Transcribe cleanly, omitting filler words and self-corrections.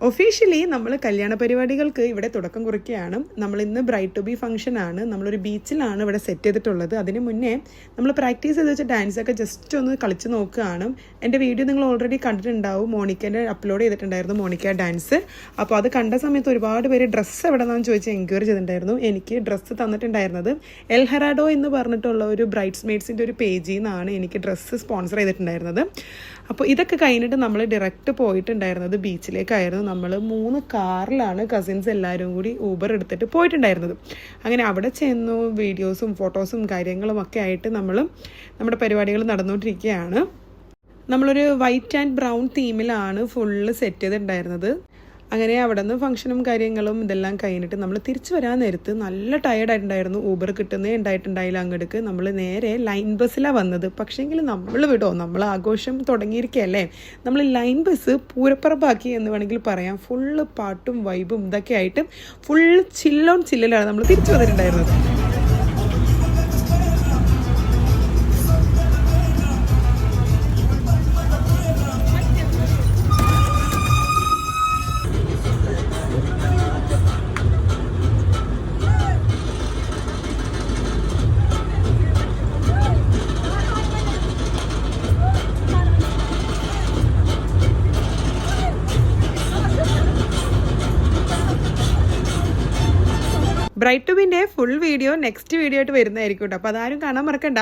Officially നമ്മൾ കല്യാണ പരിപാടികൾക്ക് ഇവിടെ തുടക്കം കുറിക്കുകയാണ്. നമ്മൾ ഇന്ന് ബ്രൈഡ് ടു ബി ഫംഗ്ഷൻ ആണ്. നമ്മളൊരു ബീച്ചിലാണ് ഇവിടെ സെറ്റ് ചെയ്തിട്ടുള്ളത്. അതിന് മുന്നേ നമ്മൾ പ്രാക്ടീസ് ചെയ്ത് വെച്ച ഡാൻസൊക്കെ ജസ്റ്റ് ഒന്ന് കളിച്ച് നോക്കുകയാണ്. എൻ്റെ വീഡിയോ നിങ്ങൾ ഓൾറെഡി കണ്ടിട്ടുണ്ടാവും. മോണിക്കേൻ്റെ അപ്ലോഡ് ചെയ്തിട്ടുണ്ടായിരുന്നു, മോണിക്ക ഡാൻസ്. അപ്പോൾ അത് കണ്ട സമയത്ത് ഒരുപാട് പേര് ഡ്രസ്സ് എവിടെ നിന്നാന്ന് ചോദിച്ച് എൻക്വയറി ചെയ്തിട്ടുണ്ടായിരുന്നു. എനിക്ക് ഡ്രസ്സ് തന്നിട്ടുണ്ടായിരുന്നത് എൽഹറാഡോ എന്ന് പറഞ്ഞിട്ടുള്ള ഒരു ബ്രൈഡ്സ് മെയ്ഡ്സിൻ്റെ ഒരു പേജിൽ നിന്നാണ് എനിക്ക് ഡ്രസ്സ് സ്പോൺസർ ചെയ്തിട്ടുണ്ടായിരുന്നത്. അപ്പോൾ ഇതൊക്കെ കഴിഞ്ഞിട്ട് നമ്മൾ ഡയറക്റ്റ് പോയിട്ടുണ്ടായിരുന്നത് ബീച്ചിലേക്കായിരുന്നു. നമ്മൾ 3 കാറിലാണ് കസിൻസ് എല്ലാവരും കൂടി ഊബർ എടുത്തിട്ട് പോയിട്ടുണ്ടായിരുന്നത്. അങ്ങനെ അവിടെ ചെന്നു വീഡിയോസും ഫോട്ടോസും കാര്യങ്ങളും ഒക്കെ ആയിട്ട് നമ്മുടെ പരിപാടികൾ നടന്നുകൊണ്ടിരിക്കുകയാണ്. നമ്മളൊരു വൈറ്റ് ആൻഡ് ബ്രൗൺ തീമിലാണ് ഫുള്ള് സെറ്റ് ചെയ്തിട്ടുണ്ടായിരുന്നത്. അങ്ങനെ അവിടെ നിന്ന് ഫംഗ്ഷനും കാര്യങ്ങളും ഇതെല്ലാം കഴിഞ്ഞിട്ട് നമ്മൾ തിരിച്ചു വരാൻ നേരത്ത് നല്ല ടയേർഡായിട്ടുണ്ടായിരുന്നു. ഊബർ കിട്ടുന്നേ ഉണ്ടായിട്ടുണ്ടായില്ല. അങ്ങോട്ടേക്ക് നമ്മൾ നേരെ ലൈൻ ബസ്സിലാണ് വന്നത്. പക്ഷേങ്കിൽ നമ്മൾ ആഘോഷം തുടങ്ങിയിരിക്കുകയല്ലേ, നമ്മൾ ലൈൻ ബസ് പൂരപ്പറമ്പാക്കി എന്ന് വേണമെങ്കിൽ പറയാം. ഫുള്ള് പാട്ടും വൈബും ഇതൊക്കെ ആയിട്ട് ഫുള്ള് ചില്ലിലാണ് നമ്മൾ തിരിച്ചു വന്നിട്ടുണ്ടായിരുന്നത്. ബ്രൈഡ് ടു ബിൻ്റെ ഫുൾ വീഡിയോ നെക്സ്റ്റ് വീഡിയോ ആയിട്ട് വരുന്നതായിരിക്കും കേട്ടോ. അപ്പോൾ അതാരും കാണാൻ മറക്കണ്ട.